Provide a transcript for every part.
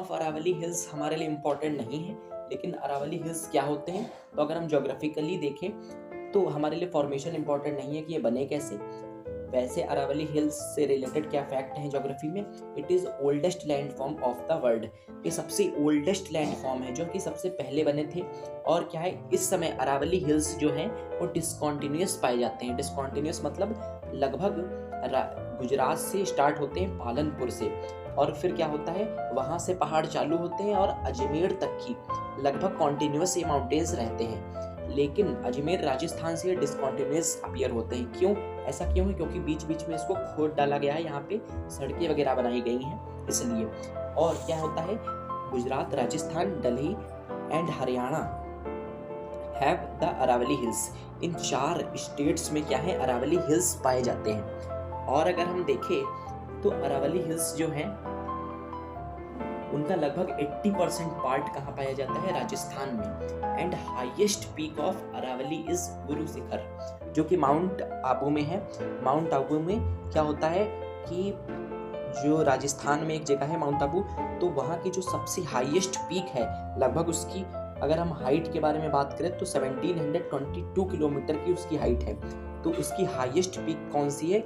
Of Aravalli hills हमारे लिए important नहीं है, लेकिन अरावली हिल्स क्या होते हैं, तो अगर हम ज्योग्राफिकली देखें तो हमारे लिए फॉर्मेशन इंपॉर्टेंट नहीं है कि ये बने कैसे। वैसे अरावली हिल्स से रिलेटेड क्या फैक्ट है ज्योग्राफी में, it is oldest landform of the world. ये सबसे ओल्डेस्ट लैंडफॉर्म है जो कि सबसे पहले बने थे। और क्या है, इस समय अरावली हिल्स जो हैं वो डिसकॉन्टिन्यूस पाए जाते हैं। डिसकॉन्टिन्यूस मतलब लगभग गुजरात से स्टार्ट होते हैं, पालनपुर से, और फिर क्या होता है वहां से पहाड़ चालू होते हैं और अजमेर तक की लगभग कॉन्टिन्यूस ये माउंटेन्स रहते हैं। लेकिन अजमेर राजस्थान से डिसकॉन्टिन्यूस अपीयर होते हैं। क्यों, ऐसा क्यों है, क्योंकि बीच बीच में इसको खोद डाला गया है, यहाँ पे सड़कें वगैरह बनाई गई हैं इसलिए। और क्या होता है, Gujarat, Rajasthan, Delhi and Haryana have the Aravalli hills. इन 4 स्टेट्स में क्या है, अरावली हिल्स पाए जाते हैं। और अगर हम देखें तो अरावली हिल्स जो हैं उनका लगभग 80% पार्ट कहाँ पाया जाता है, राजस्थान में। And highest peak of Aravalli is Guru Shikhar, जो कि माउंट आबू में है। माउंट आबू में क्या होता है कि जो राजस्थान में एक जगह है माउंट आबू, तो वहाँ की जो सबसे हाईएस्ट पीक है, लगभग उसकी अगर हम हाइट के बारे में बात करें तो 1722 किलोमीटर की उसकी हाइट है। तो उसकी हाईएस्ट पीक कौन सी है,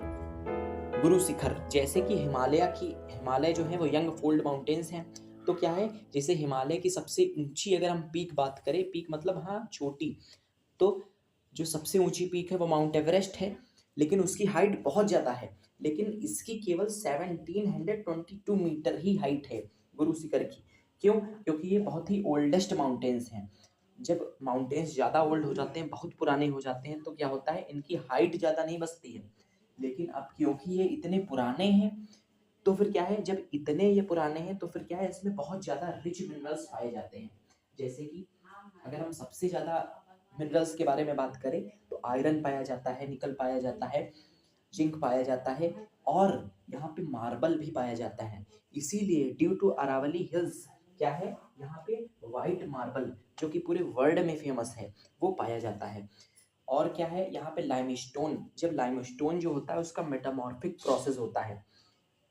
गुरु शिखर। जैसे कि हिमालय जो है वो यंग फोल्ड माउंटेन्स हैं, तो क्या है, जैसे हिमालय की सबसे ऊंची अगर हम पीक बात करें, पीक मतलब हाँ छोटी, तो जो सबसे ऊंची पीक है वो माउंट एवरेस्ट है, लेकिन उसकी हाइट बहुत ज़्यादा है। लेकिन इसकी केवल 1722 मीटर ही हाइट है गुरु शिखर की। क्यों, क्योंकि ये बहुत ही ओल्डेस्ट माउंटेन्स हैं। जब माउंटेन्स ज़्यादा ओल्ड हो जाते हैं, बहुत पुराने हो जाते हैं, तो क्या होता है, इनकी हाइट ज़्यादा नहीं बचती है। लेकिन अब क्योंकि ये इतने पुराने हैं, तो फिर क्या है, जब इतने ये पुराने हैं तो फिर क्या है, इसमें बहुत ज़्यादा रिच मिनरल्स पाए जाते हैं। जैसे कि अगर हम सबसे ज़्यादा मिनरल्स के बारे में बात करें तो आयरन पाया जाता है, निकल पाया जाता है, जिंक पाया जाता है, और यहाँ पे मार्बल भी पाया जाता है। इसीलिए ड्यू टू अरावली हिल्स क्या है, यहाँ पे व्हाइट मार्बल जो कि पूरे वर्ल्ड में फेमस है वो पाया जाता है। और क्या है, यहाँ पे लाइमस्टोन, जब लाइमस्टोन जो होता है उसका मेटामॉर्फिक प्रोसेस होता है।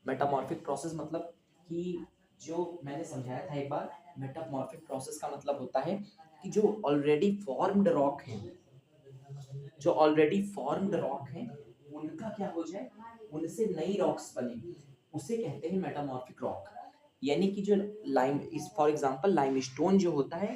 मेटामॉर्फिक प्रोसेस मतलब कि जो मैंने समझाया था एक बार, मेटामॉर्फिक प्रोसेस का मतलब होता है कि जो ऑलरेडी फॉर्म्ड रॉक है, जो ऑलरेडी फॉर्म्ड रॉक है उनका क्या हो जाए, उनसे नई रॉक्स बने, उसे कहते हैं मेटामॉर्फिक रॉक। यानी कि जो लाइम इस फॉर एग्जांपल लाइमस्टोन जो होता है,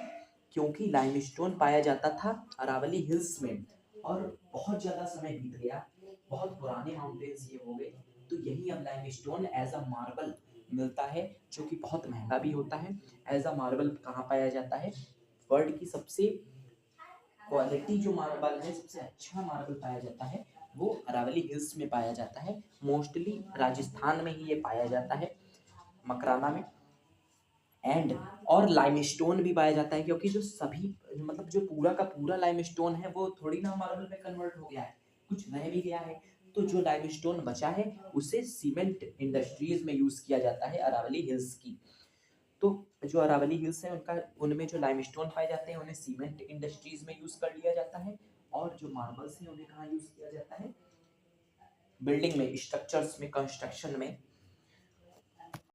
क्योंकि लाइमस्टोन पाया जाता था अरावली हिल्स में और बहुत ज़्यादा समय बीत गया, बहुत पुराने माउंटेन्स ये हो गए, तो यही अब लाइमस्टोन एज अ मार्बल मिलता है, जो कि बहुत महंगा भी होता है। एज अ मार्बल कहाँ पाया जाता है, वर्ल्ड की सबसे क्वालिटी जो मार्बल है, सबसे अच्छा मार्बल पाया जाता है वो अरावली हिल्स में पाया जाता है। मोस्टली राजस्थान में ही ये पाया जाता है, मकराना में। एंड और लाइमस्टोन भी पाया जाता है, क्योंकि जो सभी मतलब जो पूरा का पूरा लाइमस्टोन है वो थोड़ी ना मार्बल में कन्वर्ट हो गया है, कुछ रह भी गया है। तो जो लाइमस्टोन बचा है उसे सीमेंट इंडस्ट्रीज में यूज किया जाता है अरावली हिल्स की। तो जो अरावली हिल्स है उनका, उनमें जो लाइमस्टोन पाए जाते हैं उन्हें सीमेंट इंडस्ट्रीज में यूज कर लिया जाता है, और जो मार्बल्स हैं उन्हें कहाँ यूज किया जाता है, बिल्डिंग में, स्ट्रक्चर्स में, कंस्ट्रक्शन में